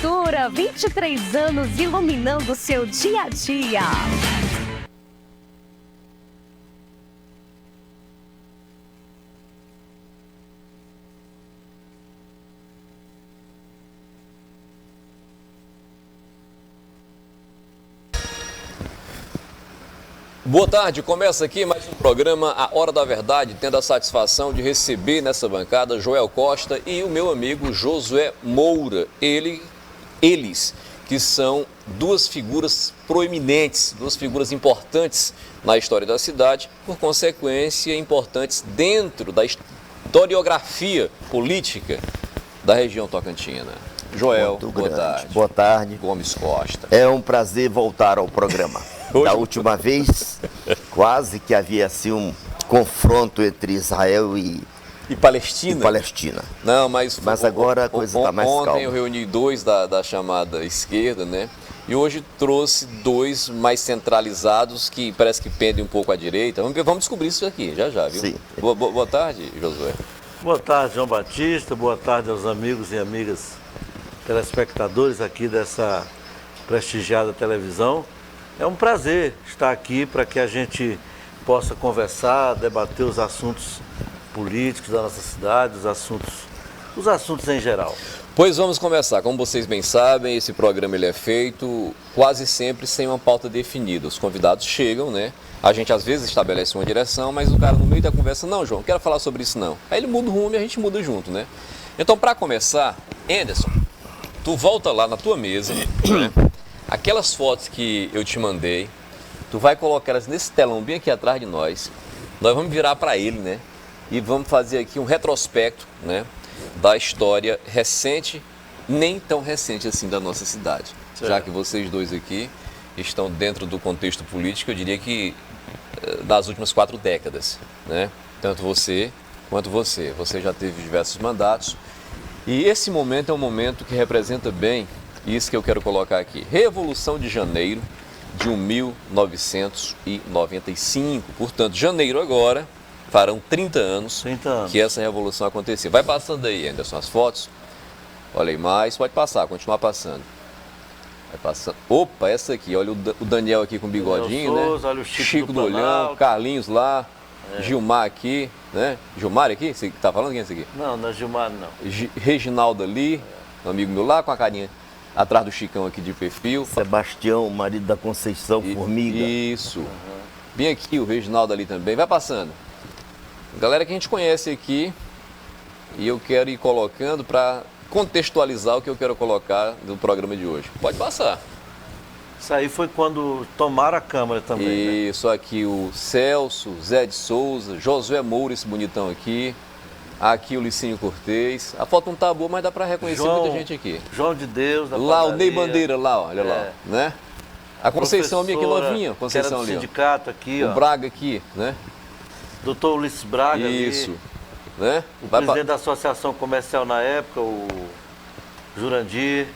Cultura, 23 anos iluminando o seu dia a dia. Boa tarde, começa aqui mais um programa A Hora da Verdade, tendo a satisfação de receber nessa bancada Joel Costa e o meu amigo Josué Moura. Eles que são duas figuras proeminentes, duas figuras importantes na história da cidade, por consequência importantes dentro da historiografia política da região tocantina. Joel, boa tarde. Boa tarde. Gomes Costa. É um prazer voltar ao programa. Da última vez, quase que havia assim um confronto entre Israel e Palestina. Não, mas agora a coisa está mais calma. Ontem eu reuni dois da chamada esquerda, né? E hoje trouxe dois mais centralizados que parece que pendem um pouco à direita. Vamos descobrir isso aqui, já, viu? Sim. Boa tarde, Josué. Boa tarde, João Batista. Boa tarde aos amigos e amigas telespectadores aqui dessa prestigiada televisão. É um prazer estar aqui para que a gente possa conversar, debater os assuntos políticos da nossa cidade, os assuntos em geral. Pois vamos começar. Como vocês bem sabem, esse programa ele é feito quase sempre sem uma pauta definida. Os convidados chegam, né? A gente às vezes estabelece uma direção, mas o cara no meio da conversa, não, João, não quero falar sobre isso não. Aí ele muda o rumo e a gente muda junto, né? Então, para começar, Anderson, tu volta lá na tua mesa, né? Aquelas fotos que eu te mandei, tu vai colocar elas nesse telão bem aqui atrás de nós. Nós vamos virar para ele, né? E vamos fazer aqui um retrospecto, né? Da história recente, nem tão recente assim da nossa cidade. Certo. Já que vocês dois aqui estão dentro do contexto político, eu diria que das últimas 4 décadas, né? Tanto você quanto você. Você já teve diversos mandatos. E esse momento é um momento que representa bem isso que eu quero colocar aqui. Revolução de Janeiro de 1995. Portanto, janeiro agora, farão 30 anos que essa revolução aconteceu. Vai passando aí, Anderson, as fotos. Olha aí mais, pode passar, continuar passando. Vai passando. Opa, essa aqui, olha o Daniel aqui com o bigodinho, Souza, né? Olha o Chico do Olhão, Carlinhos lá, Gilmar aqui, né? Gilmar aqui? Você tá falando quem é esse aqui? Não é Gilmar, não. Reginaldo ali, um amigo meu lá com a carinha atrás do Chicão aqui de perfil. Sebastião, marido da Conceição Formiga. Isso. Bem aqui, o Reginaldo ali também. Vai passando. Galera que a gente conhece aqui, e eu quero ir colocando para contextualizar o que eu quero colocar no programa de hoje. Pode passar. Isso aí foi quando tomaram a Câmara também, Isso, né? Aqui o Celso, Zé de Souza, Josué Moura, esse bonitão aqui. Aqui o Licínio Cortez. A foto não tá boa, mas dá para reconhecer muita gente aqui. João de Deus, da lá padaria. O Ney Bandeira, lá, olha lá, né? A Conceição minha aqui novinha, Conceição que era do ali. sindicato aqui, ó. O Braga aqui, né? Doutor Ulisses Braga. Isso, ali. Né? O presidente da Associação Comercial na época, o Jurandir.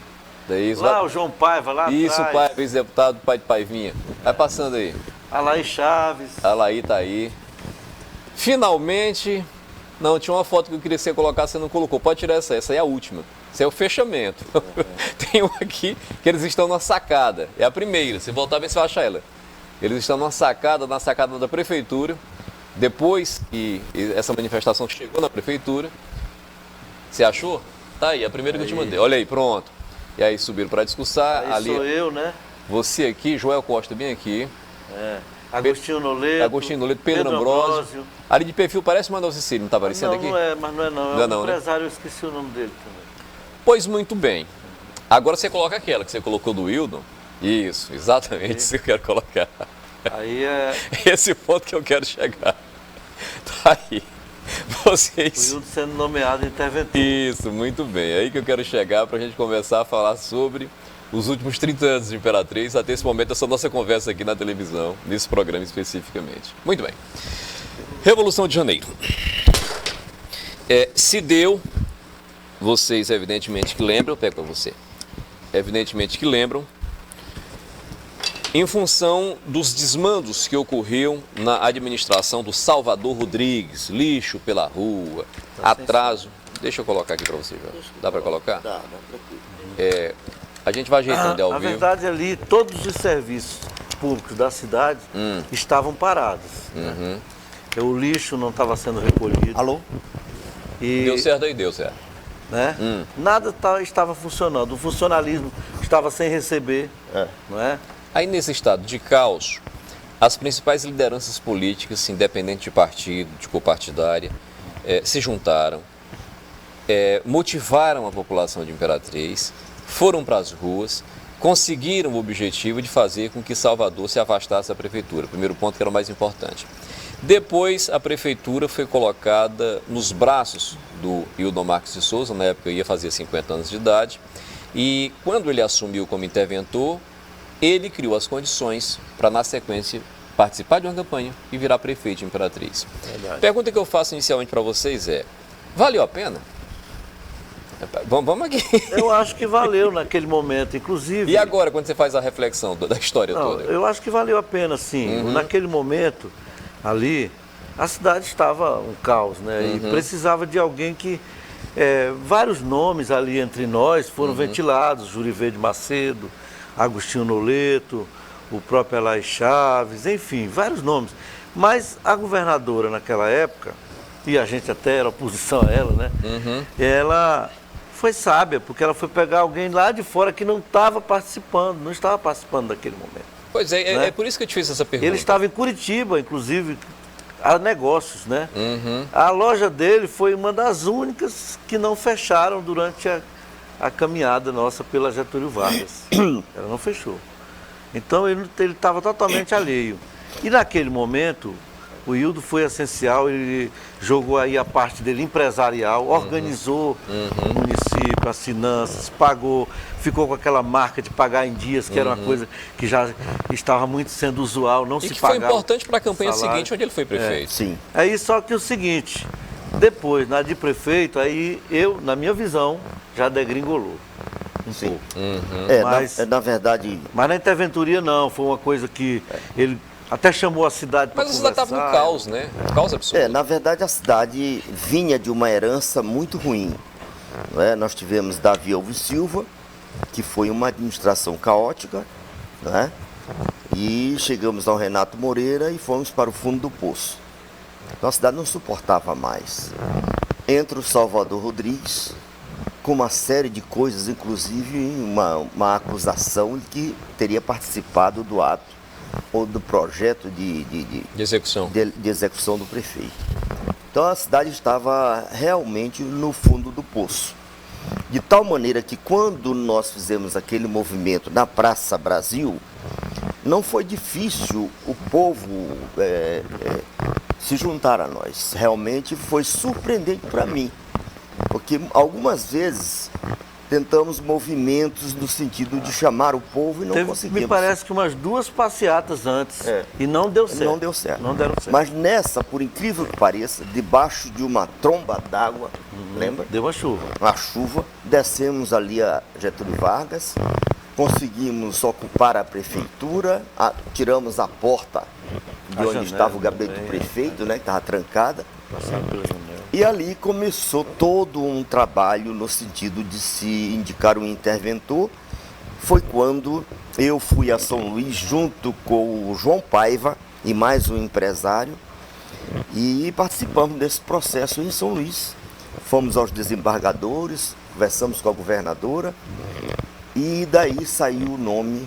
O João Paiva lá Isso, atrás. O Paiva, ex-deputado, pai de Paivinha. Vai passando aí. Alaí Chaves. Alaí tá aí. Finalmente... Não, tinha uma foto que eu queria que você colocasse, você não colocou. Pode tirar essa aí é a última. Esse é o fechamento. Tem um aqui que eles estão na sacada. É a primeira, se voltar, vê se vai achar ela. Eles estão na sacada da prefeitura. Depois que essa manifestação chegou na prefeitura, você achou? Tá aí, a primeira que eu te mandei. Olha aí, pronto. E aí subiram para discursar. Aí ali, sou eu, né? Você aqui, Joel Costa bem aqui. Agostinho Noleto, Pedro Ambrósio. Ali de perfil parece uma Nossa Cecília, não está aparecendo aqui? Não é, mas não é não. É um empresário, né? Eu esqueci o nome dele também. Pois muito bem. Agora você coloca aquela que você colocou do Wildon. Isso, exatamente isso que eu quero colocar. Aí é... Esse ponto que eu quero chegar. Tá aí. Vocês... O Wildon sendo nomeado interventor. Isso, muito bem. É aí que eu quero chegar para a gente começar a falar sobre os últimos 30 anos de Imperatriz, até esse momento, essa nossa conversa aqui na televisão, nesse programa especificamente. Muito bem. Revolução de Janeiro. Se deu, vocês evidentemente que lembram, eu pego para você, evidentemente que lembram, em função dos desmandos que ocorriam na administração do Salvador Rodrigues, lixo pela rua, atraso. Deixa eu colocar aqui para você, Jorge. Dá para colocar? Dá, A gente vai ajeitando ao Na vivo. verdade, ali, todos os serviços públicos da cidade estavam parados. Né? O lixo não estava sendo recolhido. Alô? E, Deu certo aí, deu certo. né? Nada estava funcionando. O funcionalismo estava sem receber. Não é? Aí nesse estado de caos, as principais lideranças políticas, independente de partido, de cor partidária, se juntaram, motivaram a população de Imperatriz, foram para as ruas, conseguiram o objetivo de fazer com que Salvador se afastasse da prefeitura. Primeiro ponto que era o mais importante. Depois, a prefeitura foi colocada nos braços do Hildon Marques de Souza, na época ia fazer 50 anos de idade, e quando ele assumiu como interventor, ele criou as condições para, na sequência, participar de uma campanha e virar prefeito de Imperatriz. Verdade. Pergunta que eu faço inicialmente para vocês valeu a pena? Vamos aqui. Eu acho que valeu naquele momento, inclusive. E agora, quando você faz a reflexão da história toda? Eu acho que valeu a pena, sim. Naquele momento, ali, a cidade estava um caos, né? E precisava de alguém que... vários nomes ali entre nós foram ventilados. Jurivê de Macedo, Agostinho Noleto, o próprio Elai Chaves, enfim, vários nomes. Mas a governadora naquela época, e a gente até era oposição a ela, né? Ela foi sábia, porque ela foi pegar alguém lá de fora que não estava participando daquele momento. Pois é, né? é por isso que eu te fiz essa pergunta. Ele estava em Curitiba, inclusive, a negócios, né? A loja dele foi uma das únicas que não fecharam durante a caminhada nossa pela Getúlio Vargas. Ela não fechou. Então ele estava totalmente alheio. E naquele momento, o Hildo foi essencial, ele jogou aí a parte dele empresarial, organizou o município, as finanças, pagou, ficou com aquela marca de pagar em dias, que era uma coisa que já estava muito sendo usual, não se pagava. E que foi importante para a campanha salário. seguinte, onde ele foi prefeito. Sim. Aí só que o seguinte, depois, na de prefeito, aí eu, na minha visão, já degringolou um pouco. Mas- Na verdade, Mas na interventoria não, foi uma coisa que ele até chamou a cidade para Mas a conversar. cidade estava no caos, né? Caos absoluto. na verdade a cidade vinha de uma herança muito ruim. Não é? Nós tivemos Davi Alves Silva, que foi uma administração caótica, não é? E chegamos ao Renato Moreira e fomos para o fundo do poço. Então a cidade não suportava mais. Entra o Salvador Rodrigues, com uma série de coisas, inclusive uma acusação de que teria participado do ato ou do projeto de execução. de execução do prefeito. Então a cidade estava realmente no fundo do poço. De tal maneira que quando nós fizemos aquele movimento na Praça Brasil, não foi difícil o povo se juntar a nós. Realmente foi surpreendente para mim, porque algumas vezes tentamos movimentos no sentido de chamar o povo e não conseguimos. Me parece que umas 2 passeatas antes e não deu certo. Não deu certo. Não deram certo. Mas nessa, por incrível que pareça, debaixo de uma tromba d'água, lembra? Deu uma chuva. Uma chuva, descemos ali a Getúlio Vargas, conseguimos ocupar a prefeitura, tiramos a porta de A onde janela estava o gabinete do também. prefeito, né, que estava trancada. Passando pela janela. E ali começou todo um trabalho no sentido de se indicar um interventor. Foi quando eu fui a São Luís junto com o João Paiva e mais um empresário e participamos desse processo em São Luís. Fomos aos desembargadores, conversamos com a governadora e daí saiu o nome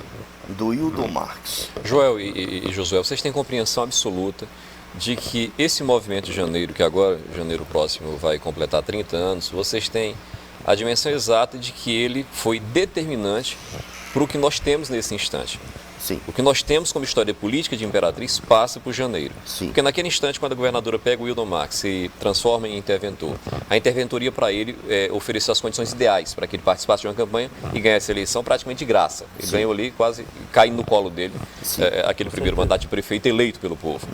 do Hildon Marques. Joel e Josué, vocês têm compreensão absoluta de que esse movimento de janeiro, que agora, janeiro próximo, vai completar 30 anos, vocês têm a dimensão exata de que ele foi determinante para o que nós temos nesse instante. Sim. O que nós temos como história política de Imperatriz passa por janeiro. Sim. Porque naquele instante, quando a governadora pega o Hildon Marques e transforma em interventor, a interventoria para ele ofereceu as condições ideais para que ele participasse de uma campanha e ganhasse a eleição praticamente de graça. Ele ganhou ali, quase caindo no colo dele, aquele primeiro mandato de prefeito eleito pelo povo.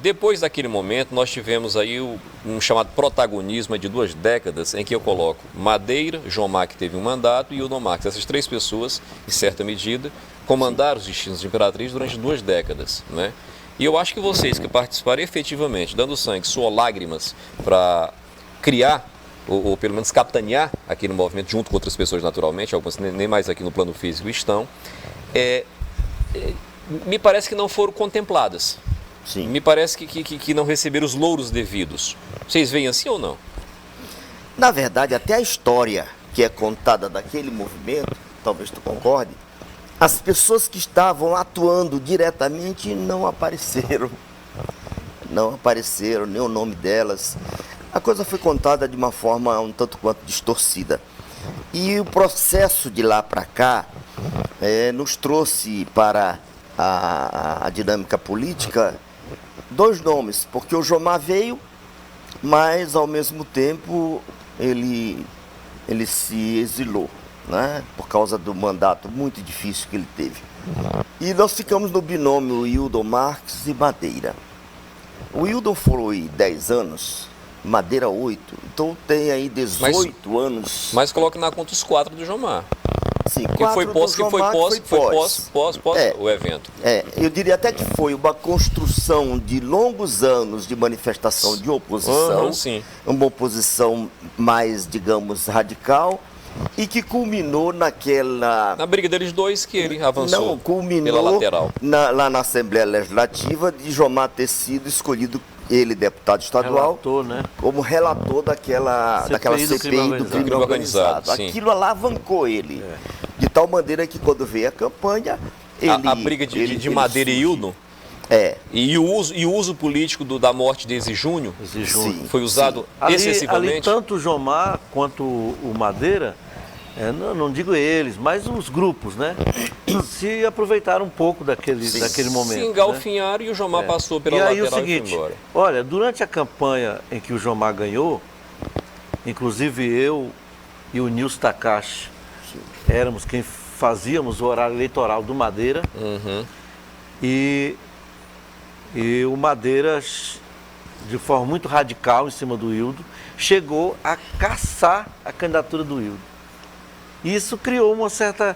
Depois daquele momento, nós tivemos aí um chamado protagonismo de 2 décadas, em que eu coloco Madeira, João Mac teve um mandato e Hildon Marques. Essas 3 pessoas, em certa medida, comandaram os destinos de Imperatriz durante 2 décadas, né? E eu acho que vocês que participaram efetivamente, dando sangue, suor, lágrimas, para criar ou pelo menos capitanear aquele movimento junto com outras pessoas naturalmente, algumas nem mais aqui no plano físico estão, me parece que não foram contempladas. Sim. Me parece que não receberam os louros devidos. Vocês veem assim ou não? Na verdade, até a história que é contada daquele movimento, talvez tu concorde, as pessoas que estavam atuando diretamente não apareceram. Não apareceram, nem o nome delas. A coisa foi contada de uma forma um tanto quanto distorcida. E o processo de lá para cá nos trouxe para a dinâmica política 2 nomes, porque o Jomar veio, mas ao mesmo tempo ele se exilou, né? Por causa do mandato muito difícil que ele teve. E nós ficamos no binômio Wildon Marques e Madeira. O Wildon foi 10 anos, Madeira 8, então tem aí 18 anos. Mas coloque na conta os 4 do Jomar. Sim, Que foi pós o evento. Eu diria até que foi uma construção de longos anos de manifestação de oposição, sim. Uma oposição mais, digamos, radical, e que culminou naquela... Na briga deles dois que ele avançou Não, culminou pela lateral. lá na Assembleia Legislativa de Jomar ter sido escolhido, ele, deputado estadual, Relator, né? como relator daquela CPI do crime organizado. Sim. Aquilo alavancou ele. De tal maneira que quando veio a campanha, ele... A briga de Madeira e Wildon? E o uso político da morte de Ezi Júnior foi usado excessivamente? Ali tanto o Jomar quanto o Madeira, não digo eles, mas os grupos, né? Se aproveitaram um pouco daquele momento. Se engalfinharam, né? E o Jomar passou pela lateral o seguinte, e foi embora. Olha, durante a campanha em que o Jomar ganhou, inclusive eu e o Nilson Takashi éramos quem fazíamos o horário eleitoral do Madeira. E o Madeira, de forma muito radical em cima do Wildon, chegou a caçar a candidatura do Wildon. Isso criou uma certa...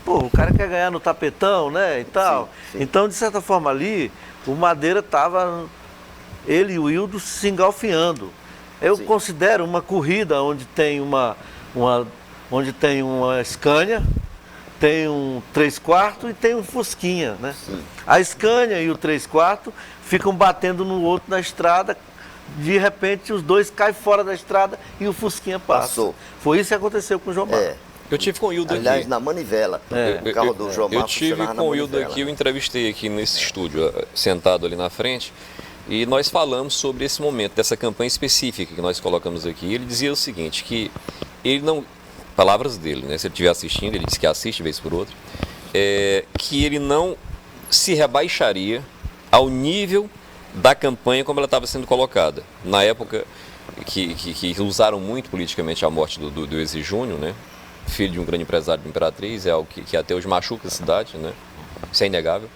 o cara quer ganhar no tapetão, né, e tal. Sim. Então, de certa forma ali, o Madeira estava... Ele e o Wildon se engalfinhando. Eu considero uma corrida onde tem uma Scania, tem um 3/4 e tem um Fusquinha, né? Sim. A Scania e o 3/4 ficam batendo no outro na estrada, de repente os dois caem fora da estrada e o Fusquinha passou. Foi isso que aconteceu com o Jomar. Eu tive com o Wildon aqui. Aliás, na manivela. O carro do Jomar eu tive com o Wildon aqui, eu entrevistei aqui nesse estúdio, sentado ali na frente, e nós falamos sobre esse momento, dessa campanha específica que nós colocamos aqui. Ele dizia o seguinte, que ele não... Palavras dele, né? Se ele estiver assistindo, ele disse que assiste vez por outra, que ele não se rebaixaria ao nível da campanha como ela estava sendo colocada. Na época que usaram muito politicamente a morte do Ezi Júnior, né? Filho de um grande empresário de Imperatriz, é algo que até hoje machuca a cidade, né? Isso é inegável.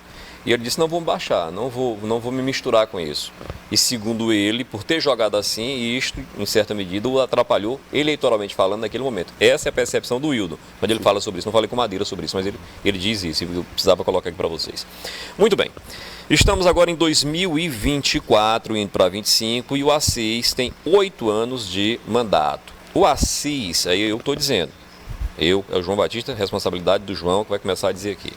E ele disse, não vou baixar, não vou me misturar com isso. E segundo ele, por ter jogado assim, isto, em certa medida, o atrapalhou eleitoralmente falando naquele momento. Essa é a percepção do Wildon, quando ele fala sobre isso. Não falei com Madeira sobre isso, mas ele diz isso, e eu precisava colocar aqui para vocês. Muito bem, estamos agora em 2024, indo para 25, e o Assis tem 8 anos de mandato. O Assis, aí eu estou dizendo, é o João Batista, responsabilidade do João, que vai começar a dizer aqui.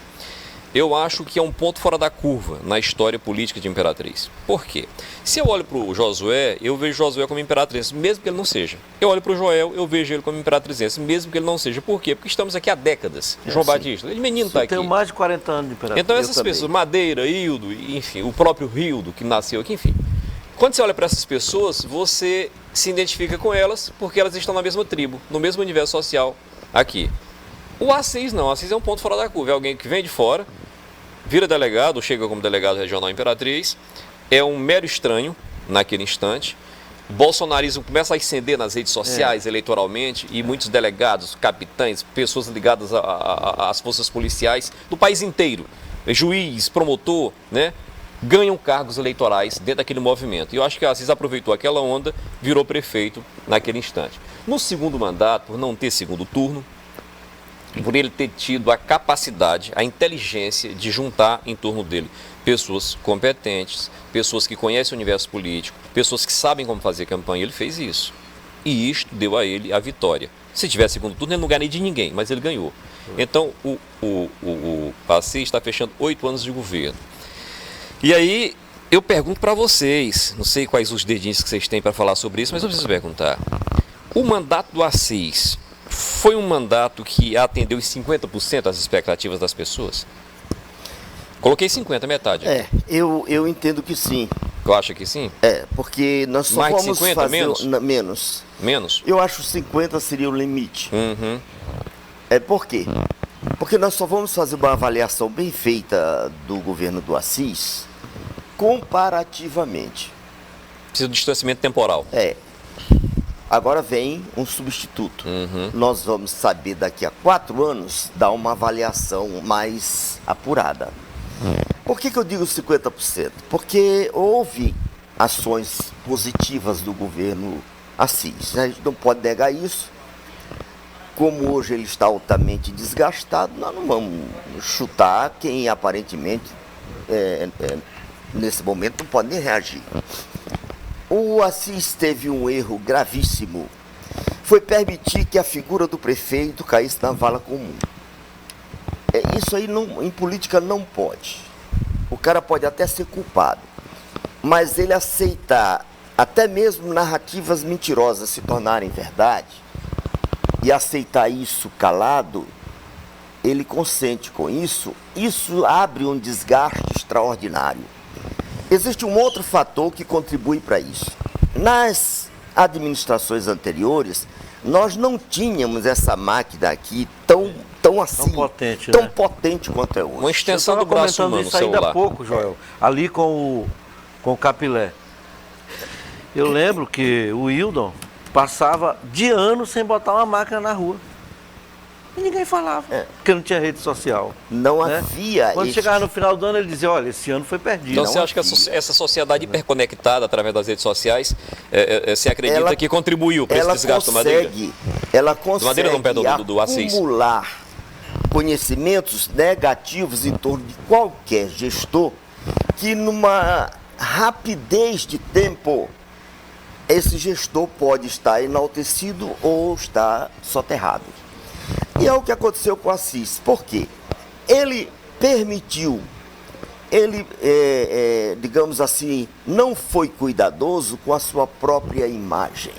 Eu acho que é um ponto fora da curva na história política de Imperatriz. Por quê? Se eu olho para o Josué, eu vejo Josué como imperatrizense, mesmo que ele não seja. Eu olho para o Joel, eu vejo ele como imperatrizense, mesmo que ele não seja. Por quê? Porque estamos aqui há décadas. João Batista, ele menino está aqui. Eu tenho mais de 40 anos de Imperatriz. Então essas pessoas, Madeira, Hildo, enfim, o próprio Hildo que nasceu aqui, enfim. Quando você olha para essas pessoas, você se identifica com elas porque elas estão na mesma tribo, no mesmo universo social aqui. O Assis não, o Assis é um ponto fora da curva, é alguém que vem de fora, vira delegado, chega como delegado regional Imperatriz, é um mero estranho naquele instante. O bolsonarismo começa a ascender nas redes sociais, eleitoralmente, e muitos delegados, capitães, pessoas ligadas às forças policiais do país inteiro, juiz, promotor, né, ganham cargos eleitorais dentro daquele movimento. E eu acho que o Assis aproveitou aquela onda, virou prefeito naquele instante. No segundo mandato, por não ter segundo turno, por ele ter tido a capacidade, a inteligência de juntar em torno dele pessoas competentes, pessoas que conhecem o universo político, pessoas que sabem como fazer campanha, ele fez isso. e isto deu a ele a vitória. Se tivesse segundo turno, ele não ganharia de ninguém, mas ele ganhou. Então, o Assis está fechando 8 anos de governo. E aí, eu pergunto para vocês, não sei quais os dedinhos que vocês têm para falar sobre isso, mas eu preciso perguntar. O mandato do Assis foi um mandato que atendeu em 50% às expectativas das pessoas? Coloquei 50, metade. Eu entendo que sim. Eu acho que sim. Porque nós só Mais de vamos 50, fazer menos? Menos. Menos? Eu acho 50 seria o limite. Uhum. Por quê? Porque nós só vamos fazer uma avaliação bem feita do governo do Assis comparativamente. Precisa de distanciamento temporal. Agora vem um substituto. Nós vamos saber daqui a 4 anos dar uma avaliação mais apurada. Por que eu digo 50%? Porque houve ações positivas do governo Assis. A gente não pode negar isso. Como hoje ele está altamente desgastado, nós não vamos chutar quem aparentemente, nesse momento, não pode nem reagir. O Assis teve um erro gravíssimo. Foi permitir que a figura do prefeito caísse na vala comum. Isso aí em política não pode. O cara pode até ser culpado, mas ele aceitar até mesmo narrativas mentirosas se tornarem verdade e aceitar isso calado, ele consente com isso, isso abre um desgaste extraordinário. Existe um outro fator que contribui para isso. Nas administrações anteriores, nós não tínhamos essa máquina aqui tão assim, tão potente quanto é hoje. Uma extensão do braço humano no isso ainda celular. há pouco, Joel, ali com o Capilé. Eu lembro que o Hildon passava de anos sem botar uma máquina na rua. E ninguém falava, porque não tinha rede social. Não havia. Quando chegava no final do ano, ele dizia, olha, esse ano foi perdido. Então você acha que essa sociedade hiperconectada através das redes sociais, você acredita que contribuiu para esse desgaste do Madeira? Ela consegue Madeira não, perdão, do Assis. acumular conhecimentos negativos em torno de qualquer gestor que numa rapidez de tempo esse gestor pode estar enaltecido ou estar soterrado. E é o que aconteceu com o Assis. Por quê? Ele permitiu, digamos assim, não foi cuidadoso com a sua própria imagem.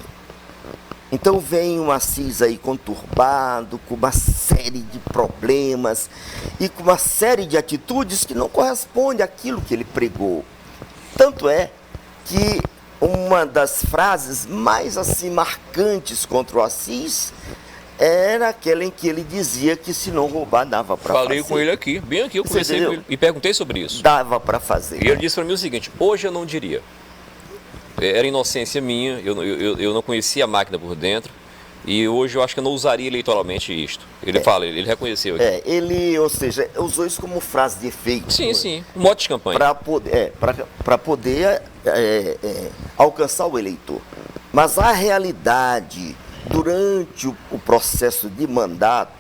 Então vem um Assis aí conturbado, com uma série de problemas e com uma série de atitudes que não correspondem àquilo que ele pregou. Tanto é que uma das frases mais assim marcantes contra o Assis era aquela em que ele dizia que se não roubar dava para fazer. Falei com ele aqui, bem aqui, eu conversei com ele e perguntei sobre isso. Dava para fazer. E ele disse para mim o seguinte, hoje eu não diria. Era inocência minha, eu não conhecia a máquina por dentro e hoje eu acho que eu não usaria eleitoralmente isto. Ele fala, ele reconheceu aqui. Ele, ou seja, usou isso como frase de efeito. Sim, um mote de campanha. Para poder alcançar o eleitor. Mas a realidade, durante o processo de mandato,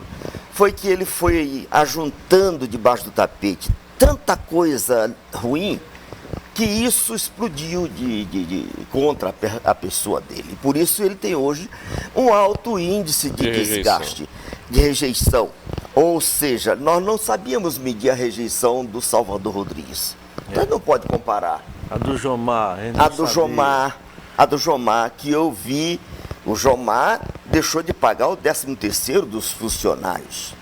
foi que ele foi ajuntando debaixo do tapete tanta coisa ruim que isso explodiu contra a pessoa dele. Por isso ele tem hoje um alto índice de desgaste, de rejeição. Ou seja, nós não sabíamos medir a rejeição do Salvador Rodrigues. Então não pode comparar. A do Jomar. A do Jomar, que eu vi, o Jomar deixou de pagar o 13º dos funcionários.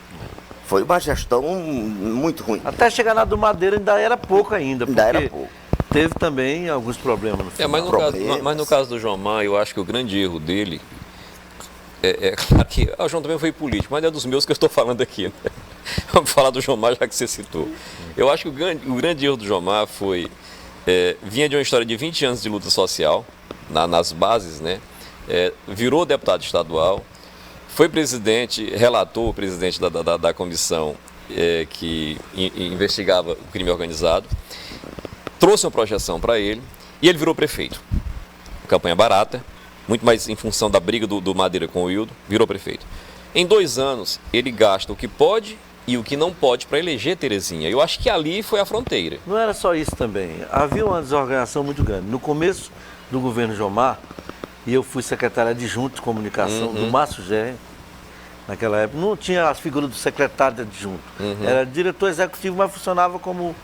Foi uma gestão muito ruim. Até chegar na do Madeira ainda era pouco ainda. Ainda era pouco. Teve também alguns problemas no final. Mas no caso do Jomar, eu acho que o grande erro dele claro que o João também foi político, mas é dos meus que eu estou falando aqui. Né? Vamos falar do Jomar, já que você citou. Eu acho que o grande erro do Jomar foi... vinha de uma história de 20 anos de luta social, nas bases, né? Virou deputado estadual, foi presidente, relator, presidente da comissão que investigava o crime organizado, trouxe uma projeção para ele e ele virou prefeito. Campanha barata, muito mais em função da briga do Madeira com o Hildon, virou prefeito. Em 2 anos, ele gasta o que pode e o que não pode para eleger Terezinha. Eu acho que ali foi a fronteira. Não era só isso também. Havia uma desorganização muito grande. No começo do governo Jomar, e eu fui secretário adjunto de comunicação do Márcio Gerri. Naquela época não tinha as figuras do secretário adjunto, era diretor executivo, mas funcionava como...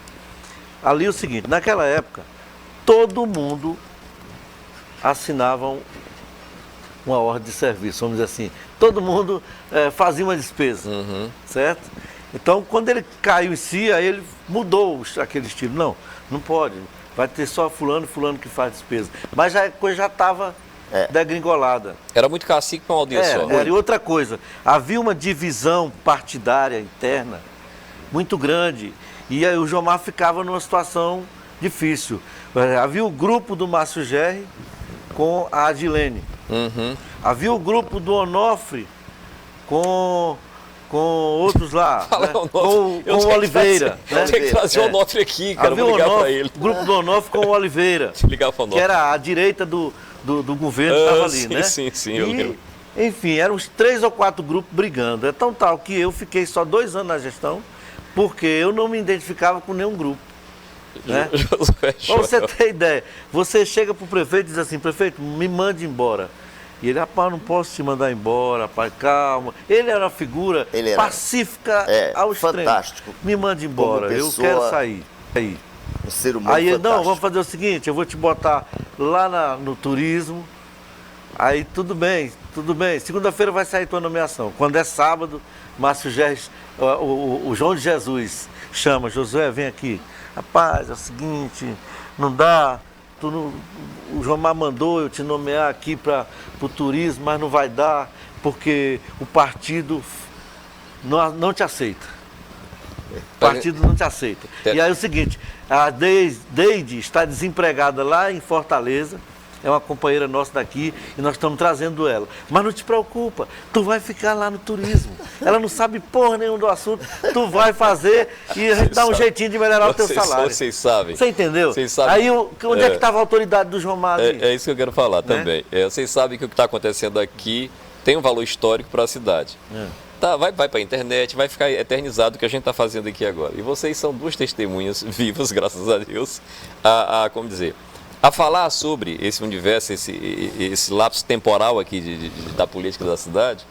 Ali o seguinte, naquela época, todo mundo assinava uma ordem de serviço, vamos dizer assim. Todo mundo fazia uma despesa, certo? Então, quando ele caiu em si, aí ele mudou aquele estilo. Não pode, vai ter só fulano que faz despesa. Mas a coisa já estava degringolada. Era muito cacique para uma aldeia só. Era. E outra coisa, havia uma divisão partidária interna muito grande. E aí o Jomar ficava numa situação difícil. Havia o grupo do Márcio Gerri com a Adilene. Havia o grupo do Onofre com outros lá, com o Oliveira. Tem que trazer o Onofre aqui, cara, vou ligar para ele. O grupo do Onofre com o Oliveira, ligar pro Onofre. Que era a direita do governo que estava ali, né? Sim, eu lembro. Enfim, eram uns 3 ou 4 grupos brigando. É tão tal que eu fiquei só 2 anos na gestão, porque eu não me identificava com nenhum grupo. Né? Para você ter ideia, você chega para o prefeito e diz assim: prefeito, me mande embora. E ele, rapaz, não posso te mandar embora, rapaz, calma. Ele era uma figura pacífica ao extremo. Fantástico. Me mande embora, eu quero sair. Um ser humano aí, fantástico. Não, vamos fazer o seguinte, eu vou te botar lá no turismo. Aí tudo bem. Segunda-feira vai sair tua nomeação. Quando é sábado, Márcio Gerri, o João de Jesus chama: Josué, vem aqui. Rapaz, é o seguinte, não dá. O Jomar mandou eu te nomear aqui para o turismo, mas não vai dar, porque o partido não te aceita. O partido não te aceita. E aí é o seguinte, a Deide está desempregada lá em Fortaleza, é uma companheira nossa daqui e nós estamos trazendo ela. Mas não te preocupa, tu vai ficar lá no turismo. Ela não sabe porra nenhum do assunto, tu vai fazer e a gente dá um jeitinho de melhorar o teu salário. Vocês sabem. Você entendeu? Vocês sabem. Aí onde é que estava a autoridade do Jomar ali? É isso que eu quero falar também. Vocês sabem que o que está acontecendo aqui tem um valor histórico para a cidade. Tá, vai para a internet, vai ficar eternizado o que a gente está fazendo aqui agora. E vocês são 2 testemunhas vivas, graças a Deus, como dizer... a falar sobre esse universo, esse lapso temporal aqui da política da cidade.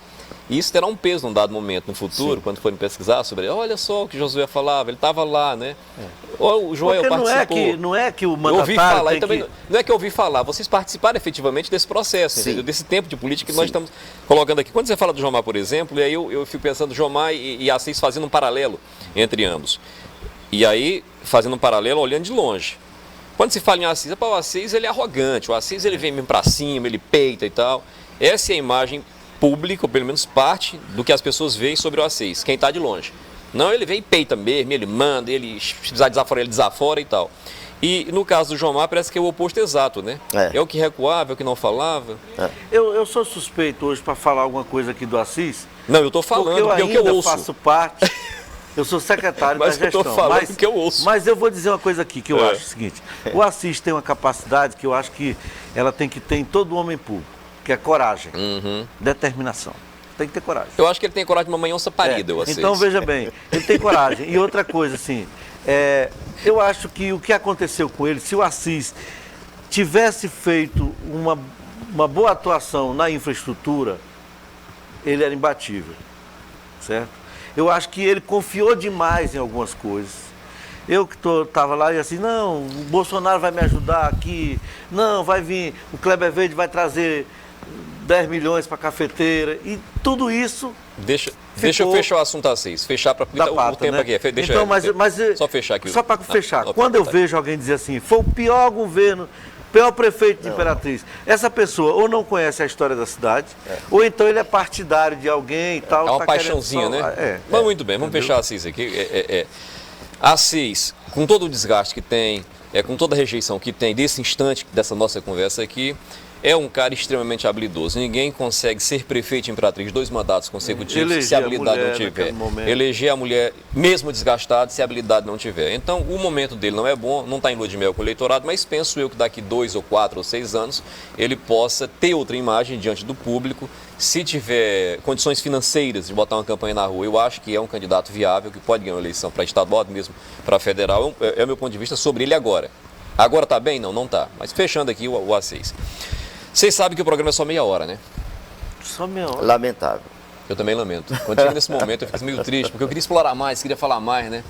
E isso terá um peso num dado momento no futuro, quando forem pesquisar sobre, olha só o que Josué falava, ele estava lá, né? O Joel participou. Não é que o mandatário eu ouvi falar, tem também, não é que eu ouvi falar, vocês participaram efetivamente desse processo, entendeu? Desse tempo de política que nós estamos colocando aqui. Quando você fala do Jomar, por exemplo, e aí eu fico pensando Jomar e Assis fazendo um paralelo entre ambos. E aí, fazendo um paralelo, olhando de longe. Quando se fala em Assis, o Assis ele é arrogante, o Assis ele vem para cima, ele peita e tal. Essa é a imagem pública, ou pelo menos parte do que as pessoas veem sobre o Assis, quem está de longe. Não, ele vem e peita mesmo, ele manda, ele se precisar desaforar, ele desafora e tal. E no caso do Jomar parece que é o oposto exato, né? É o que recuava, é o que não falava. Eu sou suspeito hoje para falar alguma coisa aqui do Assis. Não, eu estou falando porque é o que eu ouço. Faço parte... Eu sou secretário da gestão, eu tô falando que eu ouço. Mas eu vou dizer uma coisa aqui que eu acho o seguinte: o Assis tem uma capacidade que eu acho que ela tem que ter em todo homem público, que é coragem, determinação. Tem que ter coragem. Eu acho que ele tem coragem de uma manhonça parida, o Assis. Então veja bem, ele tem coragem. E outra coisa assim, eu acho que o que aconteceu com ele, se o Assis tivesse feito uma boa atuação na infraestrutura, ele era imbatível, certo? Eu acho que ele confiou demais em algumas coisas. Eu que estava lá e assim, não, o Bolsonaro vai me ajudar aqui, não, vai vir, o Kleber Verde vai trazer 10 milhões para a cafeteira, e tudo isso... Deixa eu fechar o assunto Assis, fechar para o tempo, né? Aqui. Deixa então, mas só fechar aqui. Só para fechar, quando eu vejo alguém dizer assim, foi o pior governo, pior prefeito de Imperatriz, essa pessoa ou não conhece a história da cidade, ou então ele é partidário de alguém e tal. É uma paixãozinha, né? Mas muito bem, vamos fechar Assis aqui. Assis, com todo o desgaste que tem, com toda a rejeição que tem desse instante, dessa nossa conversa aqui, é um cara extremamente habilidoso. Ninguém consegue ser prefeito de Imperatriz 2 mandatos consecutivos se a habilidade não tiver. Eleger a mulher, mesmo desgastado, se a habilidade não tiver. Então, o momento dele não é bom, não está em lua de mel com o eleitorado, mas penso eu que daqui 2 ou 4 ou 6 anos ele possa ter outra imagem diante do público. Se tiver condições financeiras de botar uma campanha na rua, eu acho que é um candidato viável, que pode ganhar uma eleição para estadual, mesmo para federal. É o meu ponto de vista sobre ele agora. Agora está bem? Não está. Mas fechando aqui o Assis. Vocês sabem que o programa é só meia hora, né? Só meia hora. Lamentável. Eu também lamento. Quando chega nesse momento eu fico meio triste, porque eu queria explorar mais, queria falar mais, né?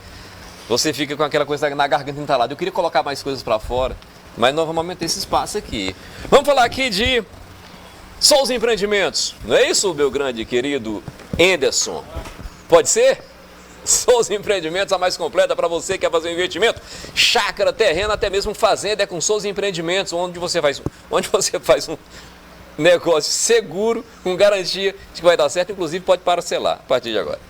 Você fica com aquela coisa na garganta entalada. Eu queria colocar mais coisas para fora, mas nós vamos aumentar esse espaço aqui. Vamos falar aqui de Souza Empreendimentos. Não é isso, meu grande querido Anderson? Pode ser? Souza Empreendimentos, a mais completa para você que quer fazer um investimento. Chácara, terreno, até mesmo fazenda é com Souza Empreendimentos, onde você faz um negócio seguro, com garantia de que vai dar certo, inclusive pode parcelar a partir de agora.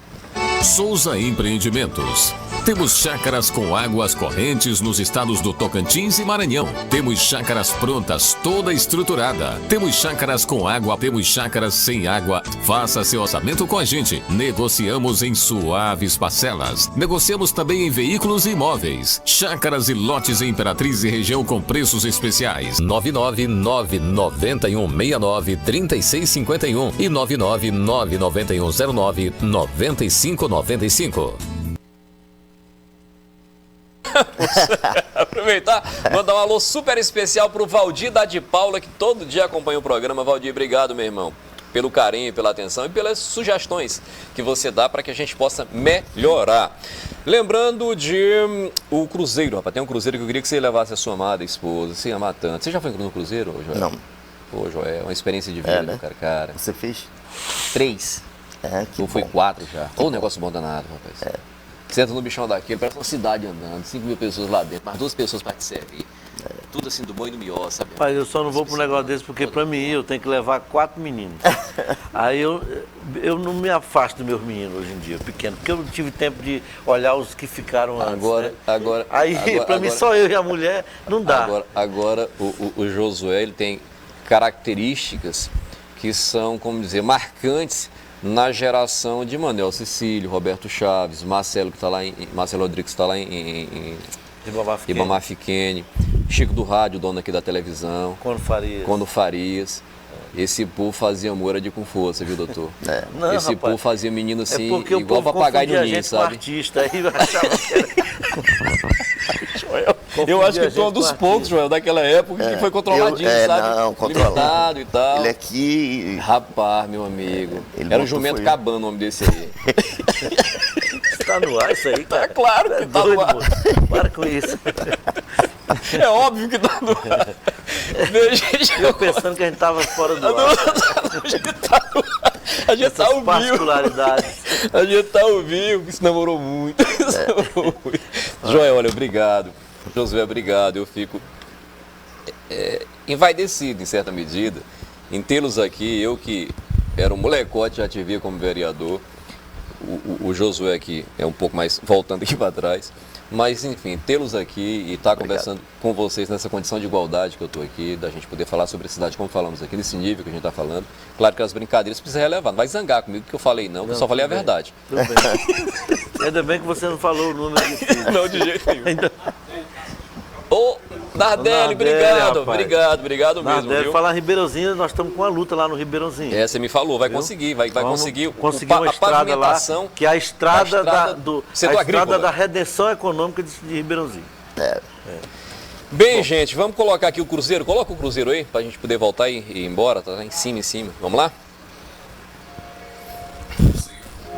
Souza Empreendimentos. Temos chácaras com águas correntes nos estados do Tocantins e Maranhão. Temos chácaras prontas, toda estruturada. Temos chácaras com água, temos chácaras sem água. Faça seu orçamento com a gente. Negociamos em suaves parcelas. Negociamos também em veículos e imóveis. Chácaras e lotes em Imperatriz e região com preços especiais. 99991693651 e 99991099595. Aproveitar, mandar um alô super especial pro Valdir da de Paula, que todo dia acompanha o programa. Valdir, obrigado, meu irmão, pelo carinho, pela atenção e pelas sugestões que você dá para que a gente possa melhorar. Lembrando de o cruzeiro, rapaz, tem um cruzeiro que eu queria que você levasse a sua amada esposa, se amar tanto. Você já foi no cruzeiro, Joel? Não. Pô, Joel, é uma experiência de vida, né? cara. Você fez? 3. Que Ou foi bom. 4 já. Ou um negócio bom danado, rapaz. Senta no bichão daquele, parece uma cidade andando, 5.000 pessoas lá dentro, mais 2 pessoas para te servir. Tudo assim do bom e do melhor, sabe? Pai, eu só não vou para um negócio desse porque para mim eu tenho que levar 4 meninos. Aí eu não me afasto dos meus meninos hoje em dia, pequeno, porque eu não tive tempo de olhar os que ficaram antes. Aí para mim só eu e a mulher não dá. Agora o Josué, ele tem características que são, como dizer, marcantes na geração de Manuel Cecílio, Roberto Chaves, Marcelo Rodrigues que está lá em Ribamar Fiquene, Chico do Rádio, dono aqui da televisão, Quando Farias. Esse povo fazia amor de com força, viu, doutor? Não, esse rapaz, povo fazia menino assim, igual papagaio no ninho, sabe? Artista, aí eu achava que era... Eu acho que tu é um dos poucos, Joel, daquela época que foi controladinho, sabe? Não, controlado e tal. Ele aqui... Rapaz, meu amigo. Ele era um jumento cabano o nome desse aí. Tá no ar isso aí, cara? Tá claro que tá no ar. Para com isso. É óbvio que tá no ar. Eu pensando que a gente tava fora do ar. A gente tá ao vivo. Particularidades. A gente tá ao vivo, que se namorou muito. Joel, olha, obrigado. Josué, obrigado. Eu fico envaidecido, em certa medida, em tê-los aqui. Eu que era um molecote, já te via como vereador. O Josué aqui é um pouco mais voltando aqui para trás. Mas, enfim, tê-los aqui e estar conversando com vocês nessa condição de igualdade que eu estou aqui, da gente poder falar sobre a cidade como falamos aqui, nesse nível que a gente está falando. Claro que as brincadeiras precisam relevar. Não vai zangar comigo que eu falei não, eu só falei a verdade. Tudo bem. Ainda bem que você não falou o número de filhos. Não, de jeito nenhum. Ô, Nardelli, obrigado, obrigado mesmo, viu? Falar Ribeirãozinho, nós estamos com uma luta lá no Ribeirãozinho. Você me falou, vai conseguir, vai conseguir uma estrada lá, que é a estrada da redenção econômica de Ribeirãozinho. Bem, gente, vamos colocar aqui o cruzeiro. Coloca o cruzeiro aí, pra gente poder voltar e ir embora, tá em cima. Vamos lá?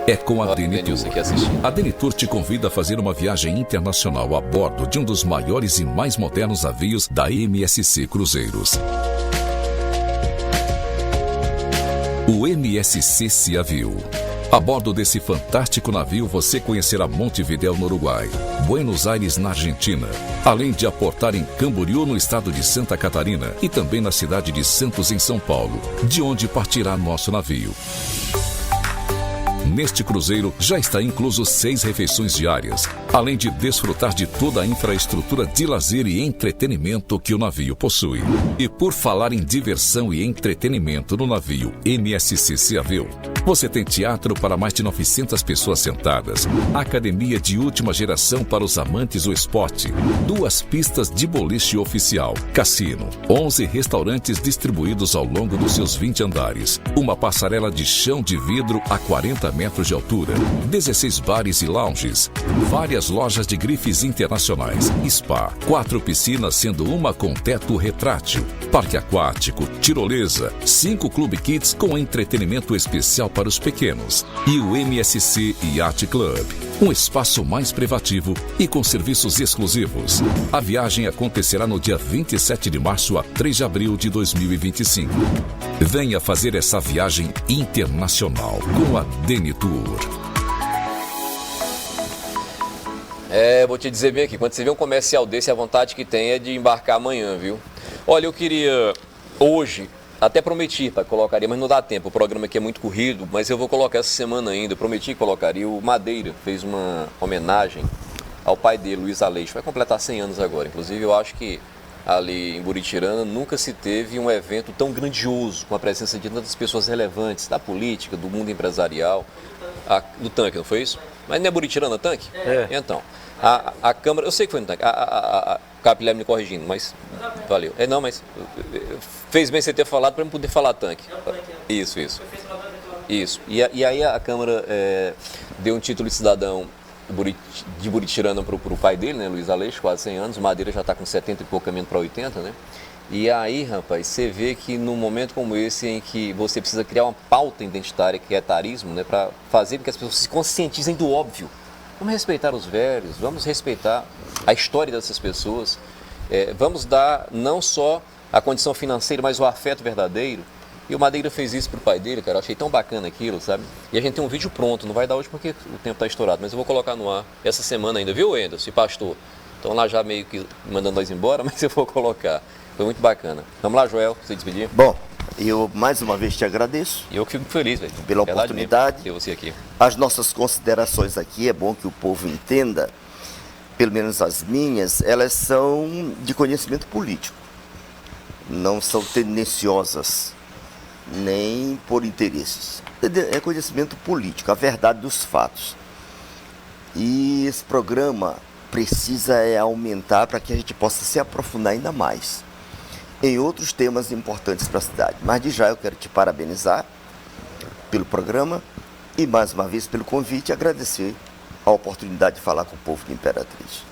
É com a Denitur. A Denitur te convida a fazer uma viagem internacional a bordo de um dos maiores e mais modernos navios da MSC Cruzeiros. O MSC Ciavil. A bordo desse fantástico navio você conhecerá Montevidéu no Uruguai, Buenos Aires na Argentina, além de aportar em Camboriú no estado de Santa Catarina e também na cidade de Santos em São Paulo, de onde partirá nosso navio. Neste cruzeiro já está incluso 6 refeições diárias, além de desfrutar de toda a infraestrutura de lazer e entretenimento que o navio possui. E por falar em diversão e entretenimento no navio MSC Ciavil, você tem teatro para mais de 900 pessoas sentadas, academia de última geração para os amantes do esporte, 2 pistas de boliche oficial, cassino, 11 restaurantes distribuídos ao longo dos seus 20 andares, uma passarela de chão de vidro a 40 metros de altura, 16 bares e lounges, várias lojas de grifes internacionais, spa, 4 piscinas sendo uma com teto retrátil, parque aquático, tirolesa, 5 Clube Kids com entretenimento especial para os pequenos e o MSC Yacht Club, um espaço mais privativo e com serviços exclusivos. A viagem acontecerá no dia 27 de março a 3 de abril de 2025. Venha fazer essa viagem internacional com a Denitour. Vou te dizer bem aqui, quando você vê um comercial desse, a vontade que tem é de embarcar amanhã, viu? Olha, eu queria hoje, até prometi para colocaria, mas não dá tempo, o programa aqui é muito corrido, mas eu vou colocar essa semana ainda, eu prometi que colocaria. O Madeira fez uma homenagem ao pai dele, Luiz Aleixo, vai completar 100 anos agora. Inclusive, eu acho que ali em Buritirana nunca se teve um evento tão grandioso, com a presença de tantas pessoas relevantes da política, do mundo empresarial, do tanque, não foi isso? Mas não é Buritirana tanque? É. Então, a Câmara, eu sei que foi no tanque, a Capilé me corrigindo, mas valeu. Não, mas fez bem você ter falado para eu poder falar tanque. Isso. Isso. E aí a Câmara deu um título de cidadão de Buritirana para o pai dele, né, Luiz Aleixo, quase 100 anos, o Madeira já está com 70 e pouco, caminhando para 80, né? E aí, rapaz, você vê que num momento como esse, em que você precisa criar uma pauta identitária, que é etarismo, né, para fazer com que as pessoas se conscientizem do óbvio. Vamos respeitar os velhos, vamos respeitar a história dessas pessoas, vamos dar não só a condição financeira, mas o afeto verdadeiro. E o Madeira fez isso pro pai dele, cara, eu achei tão bacana aquilo, sabe? E a gente tem um vídeo pronto, não vai dar hoje porque o tempo tá estourado, mas eu vou colocar no ar essa semana ainda, viu, Anderson e pastor? Estão lá já meio que mandando nós embora, mas eu vou colocar. Foi muito bacana. Vamos lá, Joel, você despedir? Bom, eu mais uma vez te agradeço. E eu que fico feliz, velho. Pela Verdade oportunidade. mesmo ter você aqui. As nossas considerações aqui, é bom que o povo entenda, pelo menos as minhas, elas são de conhecimento político. Não são tendenciosas, nem por interesses. É conhecimento político, a verdade dos fatos. E esse programa precisa aumentar para que a gente possa se aprofundar ainda mais em outros temas importantes para a cidade. Mas de já eu quero te parabenizar pelo programa e mais uma vez pelo convite e agradecer a oportunidade de falar com o povo de Imperatriz.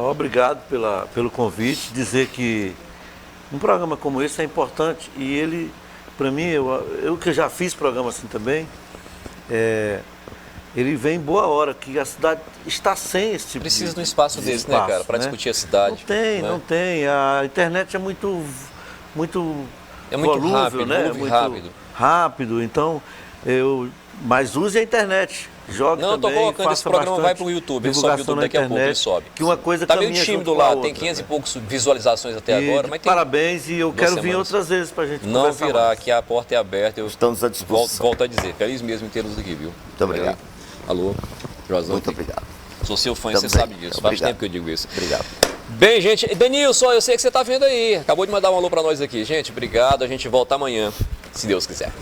Obrigado pelo convite, dizer que um programa como esse é importante e ele, para mim, eu que já fiz programa assim também, ele vem em boa hora, que a cidade está sem esse tipo Precisa de um espaço desse, né, cara, para discutir a cidade. Não tem. A internet é muito volúvel, rápido, né? muito rápido. Então, mas use a internet. Jogue não, também. Não, estou colocando esse programa, vai para o YouTube. Ele sobe o YouTube daqui a pouco, ele sobe. Que uma coisa tá meio tímido lá, tem 500 e poucos visualizações até agora. Mas parabéns e eu quero vir outras vezes para a gente conversar. Não virá, mais. Aqui a porta é aberta. Estamos à disposição. Volto a dizer, feliz mesmo em tê-los aqui, viu? Muito obrigado. Alô, Joazão. Muito obrigado. Sou seu fã e você sabe disso. Faz tempo que eu digo isso. Obrigado. Bem, gente, Denilson, eu sei que você está vendo aí. Acabou de mandar um alô para nós aqui. Gente, obrigado. A gente volta amanhã, se Deus quiser.